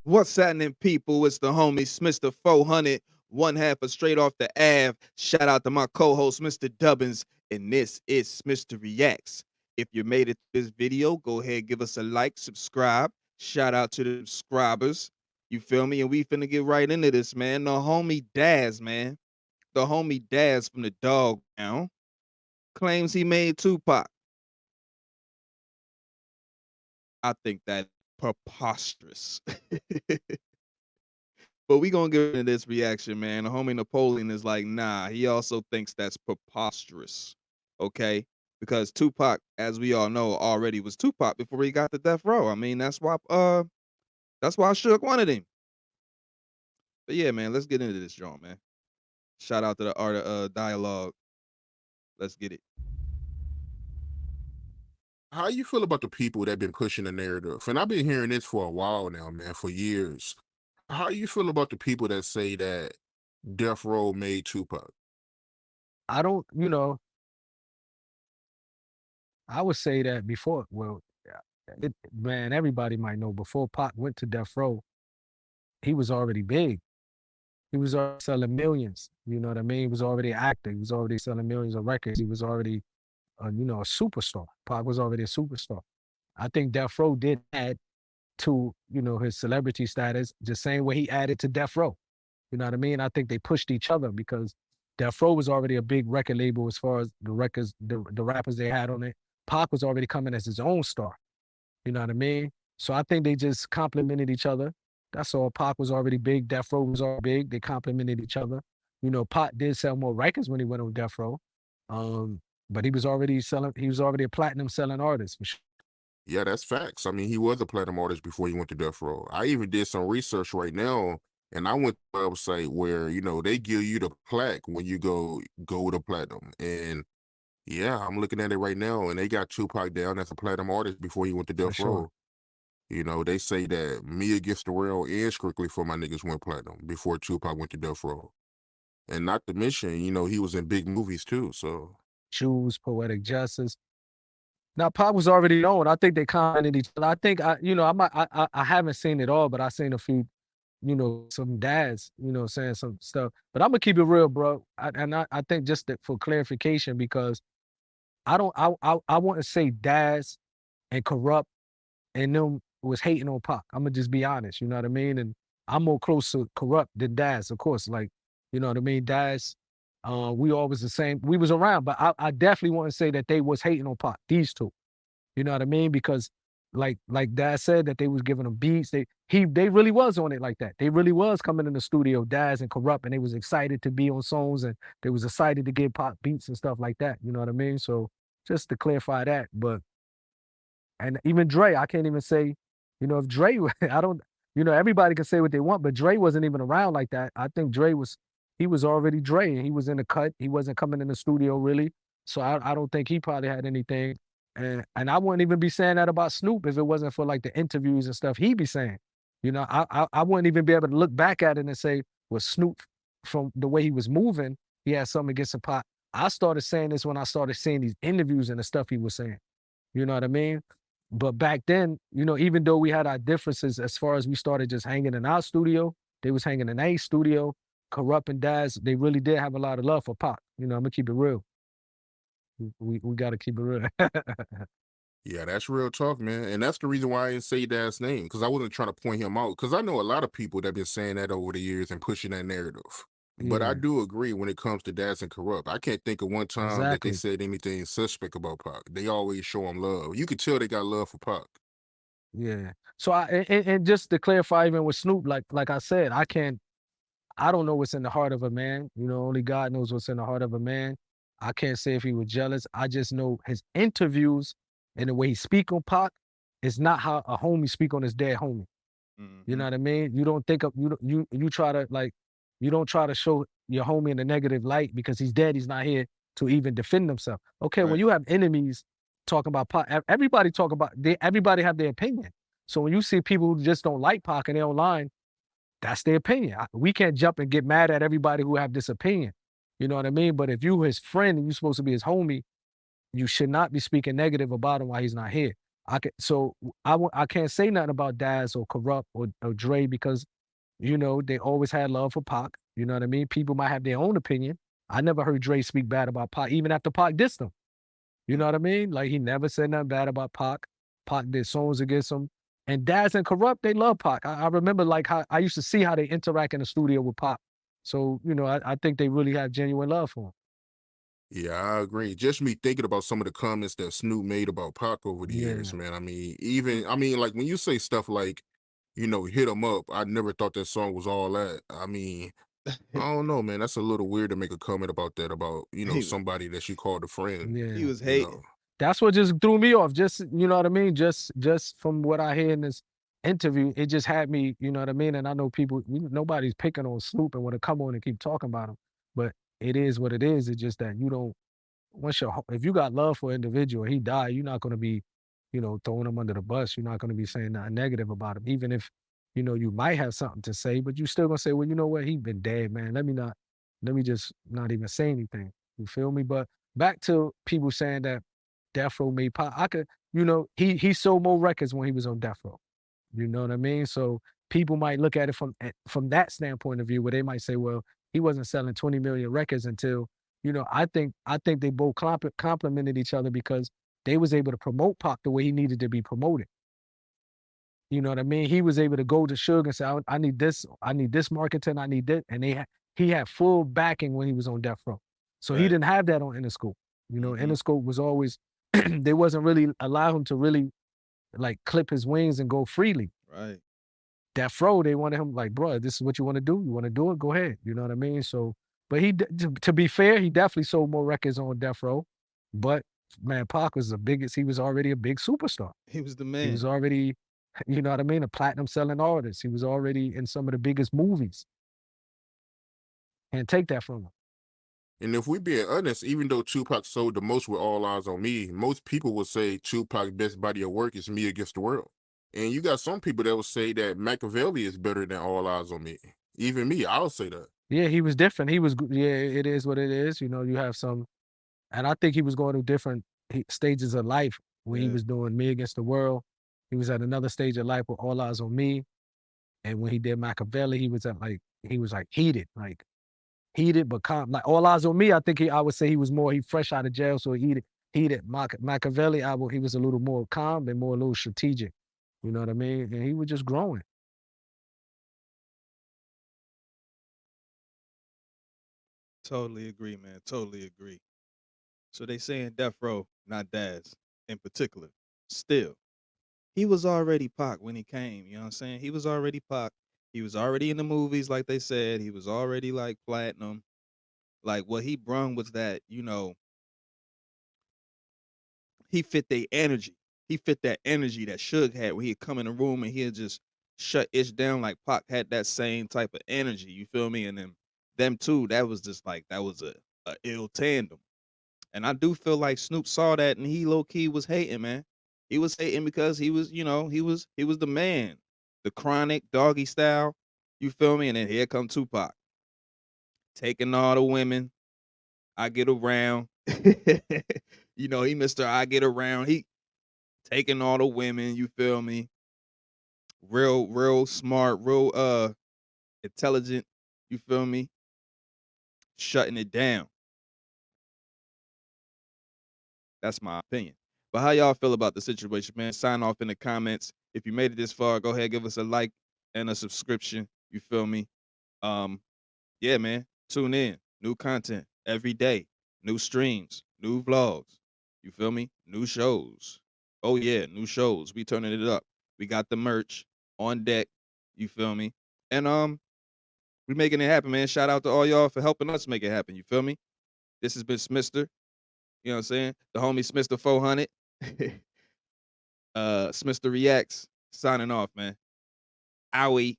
What's happening, people? It's the homie Smitster 400, one half of Straight Off the Ave. Shout out to my co-host, Mr. Dubbins, and this is Smitster Reacts. If you made it to this video, go ahead, give us a like, subscribe. Shout out to the subscribers. You feel me? And we finna get right into this, man. The homie Daz, man. The homie Daz from the Dog Pound claims he made Tupac. I think that preposterous. But we gonna get into this reaction, man. The homie Napoleon is like, nah, he also thinks that's preposterous. Okay? Because Tupac, as we all know, already was Tupac before he got to death row. I mean, that's why Shook wanted him. But yeah, man, let's get into this joint, man. Shout out to the art of dialogue. Let's get it. How you feel about the people that been pushing the narrative? And I've been hearing this for a while now, man, for years. How you feel about the people that say that Death Row made Tupac? I don't, I would say that before, well, man, everybody might know before Pac went to Death Row, he was already big. He was already selling millions. You know what I mean? He was already an actor. He was already selling millions of records. He was already, a superstar. Pac was already a superstar. I think Death Row did add to, his celebrity status the same way he added to Death Row. You know what I mean? I think they pushed each other because Death Row was already a big record label as far as the records, the rappers they had on it. Pac was already coming as his own star. You know what I mean? So I think they just complimented each other. That's all. Pac was already big. Death Row was already big. They complimented each other. Pac did sell more records when he went on Death Row. But he was already a platinum selling artist for sure. Yeah, that's facts. I mean, he was a platinum artist before he went to Death Row. I even did some research right now, and I went to a website where, they give you the plaque when you go to platinum. And yeah, I'm looking at it right now, and they got Tupac down as a platinum artist before he went to For Death sure. Row. They say that Me Against the World and Strictly for My Niggas went platinum before Tupac went to Death Row. And not to mention, he was in big movies too. So Shoes, Poetic Justice. Now, Pac was already known. I think they commented each other. I think I haven't seen it all, but I seen a few, some dads, saying some stuff. But I'm gonna keep it real, bro. I think just that for clarification, because I want to say dads and Corrupt and them was hating on Pac. I'm gonna just be honest, you know what I mean? And I'm more close to Corrupt than dads, of course. Like, you know what I mean? Dads, we always the same. We was around, but I definitely want to say that they was hating on Pac. These two, you know what I mean? Because like Dad said that they was giving him beats. They really was on it like that. They really was coming in the studio, Daz and Corrupt, and they was excited to be on songs, and they was excited to get Pac beats and stuff like that. You know what I mean? So just to clarify that, but and even Dre, I can't even say, if Dre, I don't, everybody can say what they want, but Dre wasn't even around like that. I think he was already Dre, and he was in the cut. He wasn't coming in the studio really. So I don't think he probably had anything. And I wouldn't even be saying that about Snoop if it wasn't for like the interviews and stuff he'd be saying. I wouldn't even be able to look back at it and say, well, Snoop, from the way he was moving, he had something against the Pac. I started saying this when I started seeing these interviews and the stuff he was saying. You know what I mean? But back then, even though we had our differences as far as we started just hanging in our studio, they was hanging in a studio. Corrupt and Daz, they really did have a lot of love for Pac. I'm gonna keep it real. We got to keep it real. yeah, that's real talk, man. And that's the reason why I didn't say Dad's name, because I wasn't trying to point him out. Because I know a lot of people that been saying that over the years and pushing that narrative. But I Yeah, do agree when it comes to Daz and Corrupt. I can't think of one time that they exactly. said anything suspect about Pac. They always show him love. You could tell they got love for Pac. Yeah. So and just to clarify, even with Snoop, like I said, I don't know what's in the heart of a man. Only God knows what's in the heart of a man. I can't say if he was jealous. I just know his interviews and the way he speak on Pac is not how a homie speak on his dead homie. You know Mm-hmm. what I mean? You don't think of you try to you don't try to show your homie in a negative light because he's dead. He's not here to even defend himself. Okay, when Right. you have enemies talking about Pac, everybody talk about everybody have their opinion. So when you see people who just don't like Pac and they're online, that's their opinion. We can't jump and get mad at everybody who have this opinion. You know what I mean? But if you his friend and you're supposed to be his homie, you should not be speaking negative about him while he's not here. I can't say nothing about Daz or Corrupt or Dre because they always had love for Pac. You know what I mean? People might have their own opinion. I never heard Dre speak bad about Pac, even after Pac dissed him. You know what I mean? Like he never said nothing bad about Pac. Pac did songs against him. And Daz and Corrupt, they love Pac. I remember like how I used to see how they interact in the studio with Pac. So, I think they really have genuine love for him. Yeah, I agree. Just me thinking about some of the comments that Snoop made about Pac over the years, Yeah. man. I mean, like when you say stuff like, hit 'em up, I never thought that song was all that. I don't know, man. That's a little weird to make a comment about that, about, he was somebody that you called a friend, he Yeah. was you know. hating. That's what just threw me off. Just, you know what I mean? Just from what I hear in this interview, it just had me, you know what I mean? And I know nobody's picking on Snoop and want to come on and keep talking about him. But it is what it is. It's just that you don't if you got love for an individual, he died, you're not gonna be, throwing him under the bus. You're not gonna be saying nothing negative about him, even if, you might have something to say, but you still gonna say, well, you know what, he been dead, man. Let me just not even say anything. You feel me? But back to people saying that Death Row made pop. He sold more records when he was on Death Row. You know what I mean? So people might look at it from that standpoint of view, where they might say, well, he wasn't selling 20 million records until, I think they both complemented each other because they was able to promote Pac the way he needed to be promoted. You know what I mean? He was able to go to Suge and say, I need this marketing, I need this. And he had full backing when he was on Death Row. So he Right. didn't have that on Interscope. Mhm. Interscope was always, they wasn't really allow him to really like clip his wings and go freely. Right. Death Row, they wanted him like, bro, this is what you want to do. You want to do it? Go ahead. You know what I mean? So, but to be fair, he definitely sold more records on Death Row. But man, Pac was the biggest. He was already a big superstar. He was the He was man. already, you know what I mean, a platinum selling artist. He was already in some of the biggest movies. Can't take that from him. And if we being honest, even though Tupac sold the most with All Eyes on Me, most people would say Tupac's best body of work is Me Against the World. And you got some people that will say that Machiavelli is better than All Eyes on Me. Even me, I'll say that. Yeah, he was different. Yeah, it is what it is. You have some, and I think he was going through different stages of life when he Yeah. was doing Me Against the World. He was at another stage of life with All Eyes on Me. And when he did Machiavelli, he was heated but calm. Like All Eyes on Me, I would say he fresh out of jail, so heated. Machiavelli album, he was a little more calm and a little strategic. You know what I mean? And he was just growing. Totally agree, man. Totally agree. So they saying Death Row, not Daz in particular. Still, he was already Pac when he came. You know what I'm saying? He was already Pac. He was already in the movies, like they said. He was already like platinum. Like what he brung was that, he fit their energy. He fit that energy that Suge had when he'd come in the room and he'd just shut Ish down. Like Pac had that same type of energy. You feel me? And then them two, that was just like that was a ill tandem. And I do feel like Snoop saw that and he low key was hating, man. He was hating because he was, he was the man, the chronic doggy style. You feel me? And then here come Tupac, taking all the women. I get around. He Mr. I get around. He taking all the women. You feel me? Real smart, real intelligent. You feel me? Shutting it down. That's my opinion. But how y'all feel about the situation, man? Sign off in the comments. If you made it this far, go ahead, give us a like and a subscription. You feel me? Um, yeah, man. Tune in. New content every day. New streams, new vlogs. You feel me? New shows. Oh yeah, new shows. We turning it up. We got the merch on deck. You feel me? And we making it happen, man. Shout out to all y'all for helping us make it happen. You feel me? This has been Smitster. You know what I'm saying? The homie Smitster 400. Smitster Reacts. Signing off, man. Owie.